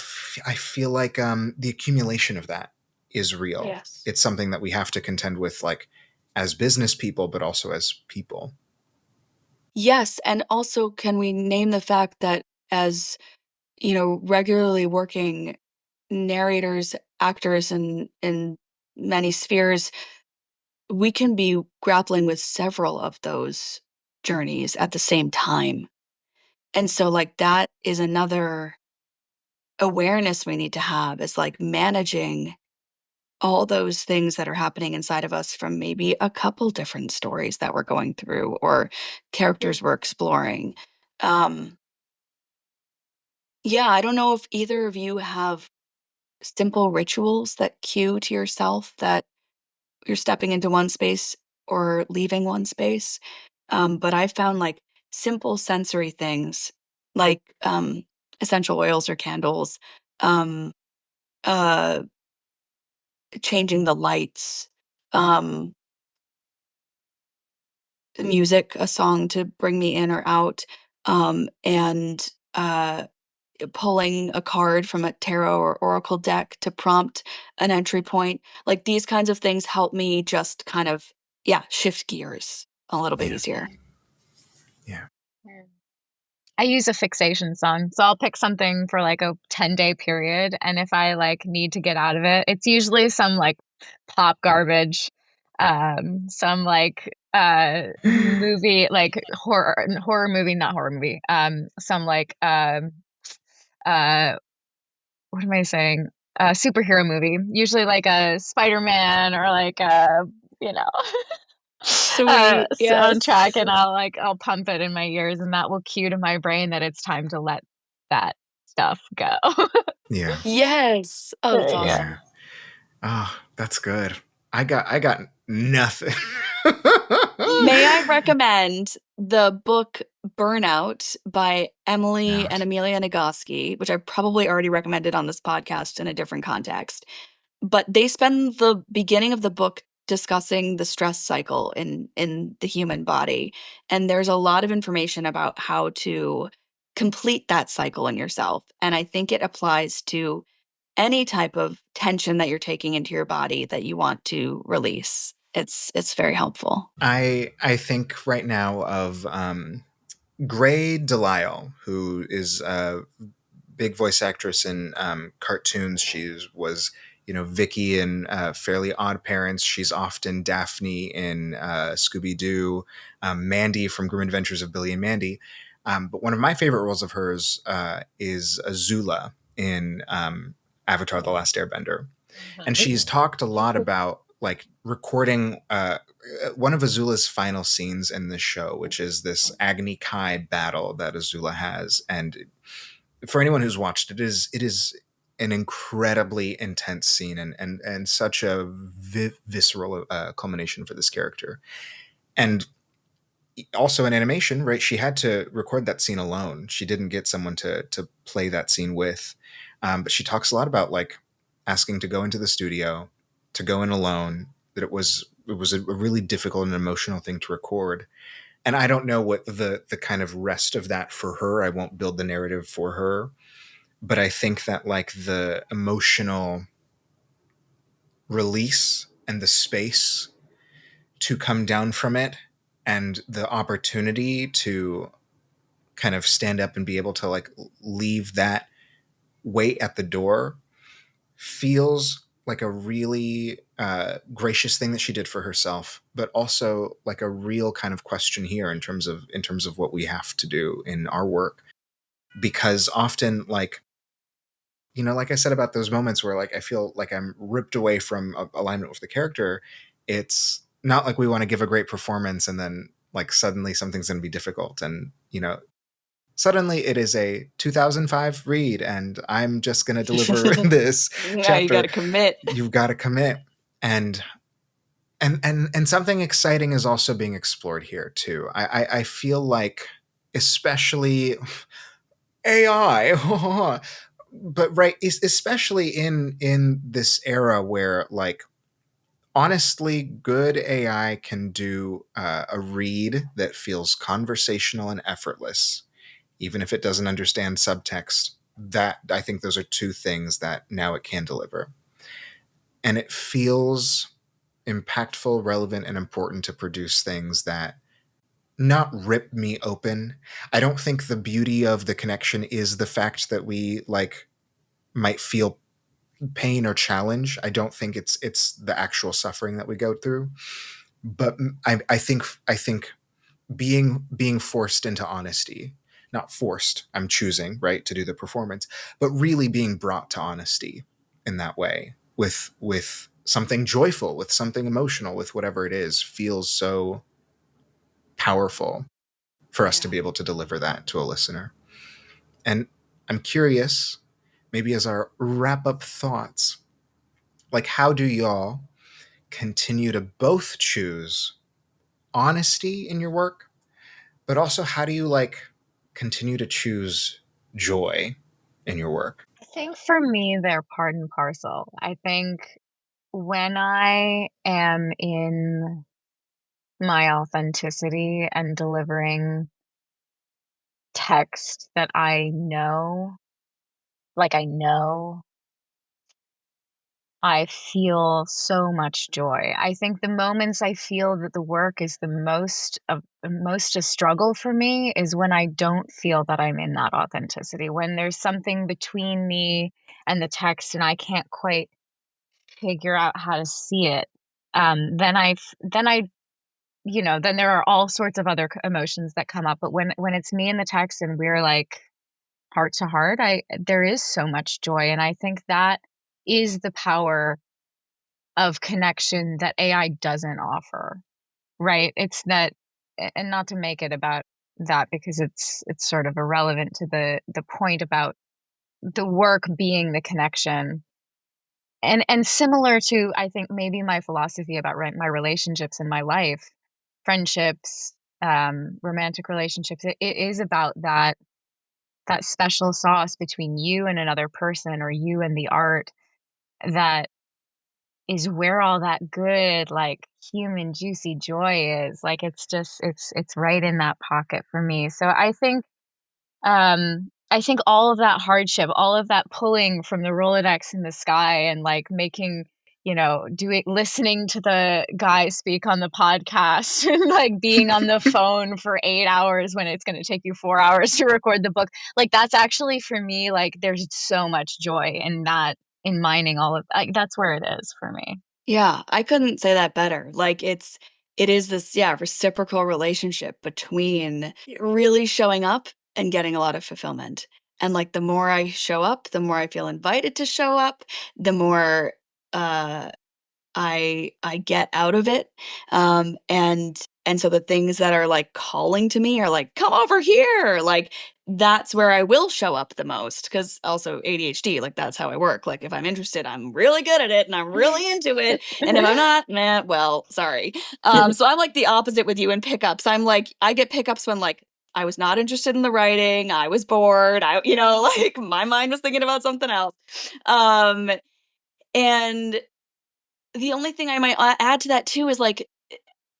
feel like the accumulation of that is real. Yes. It's something that we have to contend with, like, as business people, but also as people. Yes, and also can we name the fact that as, regularly working narrators, actors in many spheres, we can be grappling with several of those journeys at the same time. And so, like, that is another awareness we need to have, is like managing all those things that are happening inside of us from maybe a couple different stories that we're going through or characters we're exploring. Um, yeah, I don't know if either of you have simple rituals that cue to yourself that you're stepping into one space or leaving one space. But I found like simple sensory things like essential oils or candles, um, uh, changing the lights, um, music, a song to bring me in or out, and pulling a card from a tarot or oracle deck to prompt an entry point. Like, these kinds of things help me just kind of, shift gears a little bit Yeah. easier. Yeah. I use a fixation song. So I'll pick something for like a 10-day period. And if I like need to get out of it, it's usually some like pop garbage, some like movie, like horror movie, not horror movie, some like what am I saying? A superhero movie, usually like a Spider-Man or like a, you know, Sweet. soundtrack, Yes. and I'll pump it in my ears, and that will cue to my brain that it's time to let that stuff go. Yeah. Yes. Oh, that's Yeah. awesome. Yeah. Oh, that's good. I got nothing. May I recommend the book Burnout by Emily Out. and Amelia Nagoski, which I probably already recommended on this podcast in a different context. But they spend the beginning of the book discussing the stress cycle in the human body. And there's a lot of information about how to complete that cycle in yourself. And I think it applies to any type of tension that you're taking into your body that you want to release. It's very helpful. I think right now of Gray Delisle, who is a big voice actress in cartoons. She was, Vicky in Fairly Odd Parents. She's often Daphne in Scooby Doo, Mandy from Grim Adventures of Billy and Mandy. But one of my favorite roles of hers is Azula in Avatar: The Last Airbender, and she's talked a lot about like recording one of Azula's final scenes in the show, which is this Agni Kai battle that Azula has. And for anyone who's watched it, is an incredibly intense scene and such a visceral culmination for this character. And also in animation, right? She had to record that scene alone. She didn't get someone to play that scene with. But she talks a lot about like asking to go into the studio, to go in alone. That it was a really difficult and emotional thing to record. And I don't know what the kind of rest of that for her. I won't build the narrative for her, but I think that like the emotional release and the space to come down from it and the opportunity to kind of stand up and be able to like leave that weight at the door feels like a really gracious thing that she did for herself, but also like a real kind of question here in terms of what we have to do in our work. Because often, like, like I said about those moments where like I feel like I'm ripped away from alignment with the character, it's not like we want to give a great performance and then like suddenly something's going to be difficult, and suddenly it is a 2005 read and I'm just going to deliver this Yeah, you got chapter. to commit. You've got to commit. And something exciting is also being explored here too. I feel like, especially AI, but right, especially in this era where like honestly good AI can do a read that feels conversational and effortless, even if it doesn't understand subtext. That, I think those are two things that now it can deliver, and it feels impactful, relevant, and important to produce things that not rip me open. I don't think the beauty of the connection is the fact that we like might feel pain or challenge. I don't think it's the actual suffering that we go through. But I think being forced into honesty, not forced, I'm choosing, right, to do the performance, but really being brought to honesty in that way with something joyful, with something emotional, with whatever it is, feels so powerful for us to be able to deliver that to a listener. And I'm curious, maybe as our wrap up thoughts, like how do y'all continue to both choose honesty in your work, but also how do you like continue to choose joy in your work? I think for me, they're part and parcel. I think when I am in my authenticity and delivering text that I know, like I feel so much joy. I think the moments I feel that the work is the most a struggle for me is when I don't feel that I'm in that authenticity. When there's something between me and the text and I can't quite figure out how to see it. Then there are all sorts of other emotions that come up. But when it's me and the text and we're like heart to heart, there is so much joy, and I think that is the power of connection that AI doesn't offer, right? It's that, and not to make it about that because it's sort of irrelevant to the point about the work being the connection. And similar to, I think, maybe my philosophy about my relationships in my life, friendships, romantic relationships, it is about that special sauce between you and another person, or you and the art, that is where all that good, like, human juicy joy is. Like, it's just it's right in that pocket for me. So I think I think all of that hardship, all of that pulling from the Rolodex in the sky and like making, listening to the guy speak on the podcast and like being on the phone for 8 hours when it's going to take you 4 hours to record the book. Like that's actually for me, like there's so much joy in that, in mining all of, like that's where it is for me. Yeah, I couldn't say that better. Like it is this, yeah, reciprocal relationship between really showing up and getting a lot of fulfillment. And like the more I show up, the more I feel invited to show up, the more uh I get out of it. And so the things that are like calling to me are like, come over here. Like that's where I will show up the most. Cause also ADHD, like that's how I work. Like if I'm interested, I'm really good at it and I'm really into it. And if I'm not, nah, well, sorry. So I'm like the opposite with you in pickups. I'm like, I get pickups when like I was not interested in the writing. I was bored. Like my mind was thinking about something else. And the only thing I might add to that too is like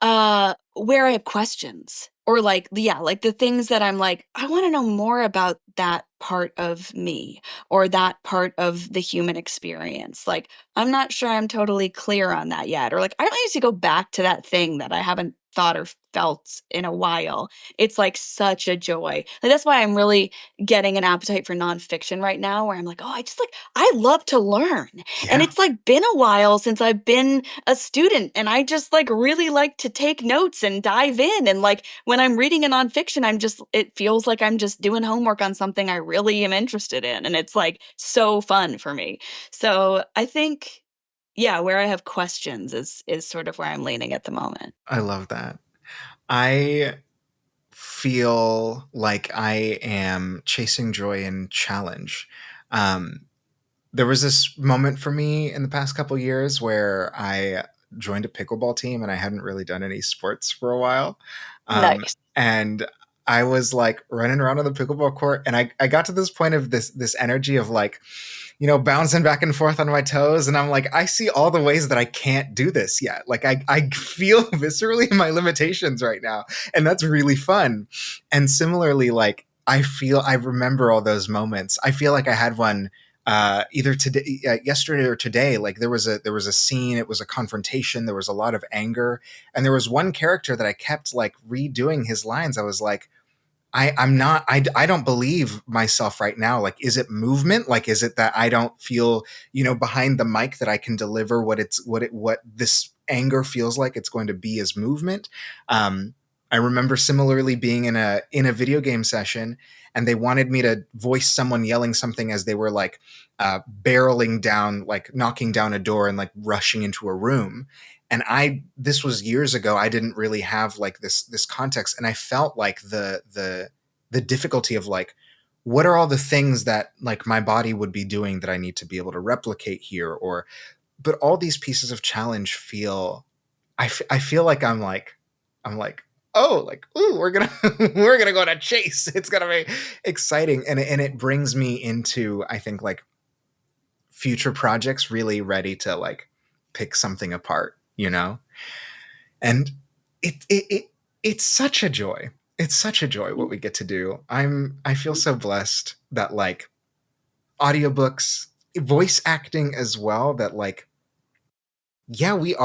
where I have questions or like like the things that I'm like I want to know more about that part of me or that part of the human experience. Like I'm not sure I'm totally clear on that yet, or like I need to go back to that thing that I haven't thought or felt in a while. It's like such a joy. Like that's why I'm really getting an appetite for nonfiction right now, where I'm like, oh, I love to learn. And Yeah. it's like been a while since I've been a student, and I just like really like to take notes and dive in. And like when I'm reading a nonfiction, it feels like I'm just doing homework on something I really am interested in. And it's like so fun for me. So I think, yeah, where I have questions is sort of where I'm leaning at the moment. I love that. I feel like I am chasing joy and challenge. Um, there was this moment for me in the past couple years where I joined a pickleball team and I hadn't really done any sports for a while. Nice. And I was like running around on the pickleball court and I got to this point of this energy of like, bouncing back and forth on my toes. And I'm like, I see all the ways that I can't do this yet. Like I feel viscerally my limitations right now. And that's really fun. And similarly, like I remember all those moments. I feel like I had one either today, yesterday or today. Like there was a scene, it was a confrontation. There was a lot of anger. And there was one character that I kept like redoing his lines. I was like, I don't believe myself right now. Like, is it movement? Like, is it that I don't feel, behind the mic that I can deliver what this anger feels like it's going to be as movement? I remember similarly being in a video game session and they wanted me to voice someone yelling something as they were like barreling down, like knocking down a door and like rushing into a room. And this was years ago. I didn't really have like this context, and I felt like the difficulty of like, what are all the things that like my body would be doing that I need to be able to replicate here? But all these pieces of challenge feel, I feel like I'm like, oh, like, ooh, we're gonna we're gonna go on a chase. It's gonna be exciting, and it brings me into, I think, like future projects really ready to like pick something apart. And it's such a joy. It's such a joy what we get to do. I feel so blessed that like audiobooks, voice acting as well, that like, yeah, we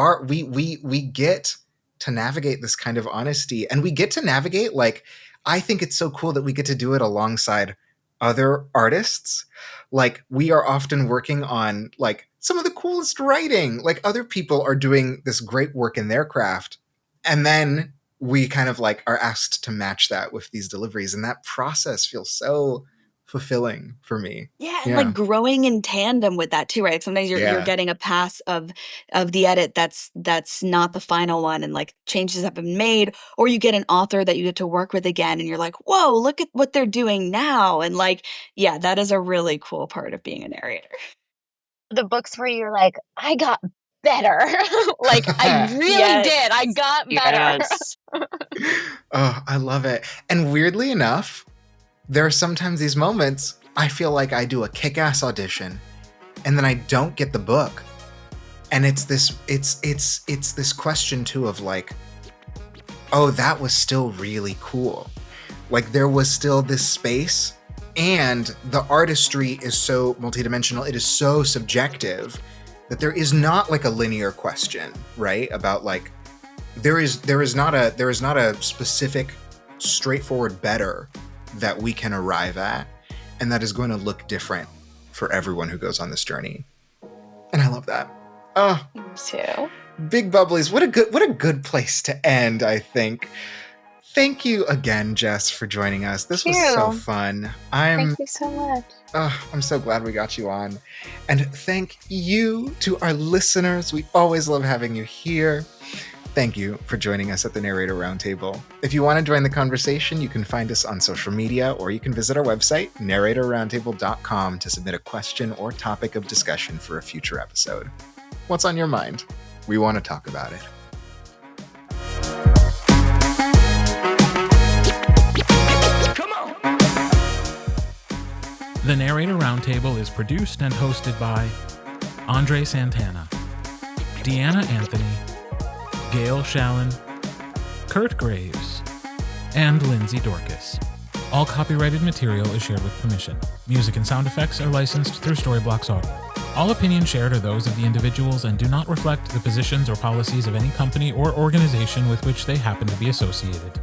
get to navigate this kind of honesty, and we get to navigate, like, I think it's so cool that we get to do it alongside other artists. Like we are often working on like some of the coolest writing. Like other people are doing this great work in their craft, and then we kind of like are asked to match that with these deliveries, and that process feels so fulfilling for me. Yeah, and like Yeah. growing in tandem with that too, right? Sometimes you're Yeah. getting a pass of the edit that's not the final one, and like changes have been made, or you get an author that you get to work with again and you're like, whoa, look at what they're doing now. And like, yeah, that is a really cool part of being a narrator. The books where you're like, I got better. Like I really Yes. did. I got better. Yes. Oh, I love it. And weirdly enough, there are sometimes these moments I feel like I do a kick-ass audition and then I don't get the book. And it's this question too of like, oh, that was still really cool. Like there was still this space, and the artistry is so multidimensional, it is so subjective that there is not like a linear question, right? About like there is not a specific straightforward better that we can arrive at, and that is going to look different for everyone who goes on this journey. And I love that. Oh, Me too. big bubblies. What a good place to end, I think. Thank you again, Jess, for joining us. This was so fun. Thank you so much. I'm so glad we got you on. And thank you to our listeners. We always love having you here. Thank you for joining us at the Narrator Roundtable. If you want to join the conversation, you can find us on social media, or you can visit our website, narratorroundtable.com, to submit a question or topic of discussion for a future episode. What's on your mind? We want to talk about it. Come on! The Narrator Roundtable is produced and hosted by André Santana, Deanna Anthony, Gail Shalan, Kirt Graves, and Lindsey Dorcus. All copyrighted material is shared with permission. Music and sound effects are licensed through Storyblocks Audio. All opinions shared are those of the individuals and do not reflect the positions or policies of any company or organization with which they happen to be associated.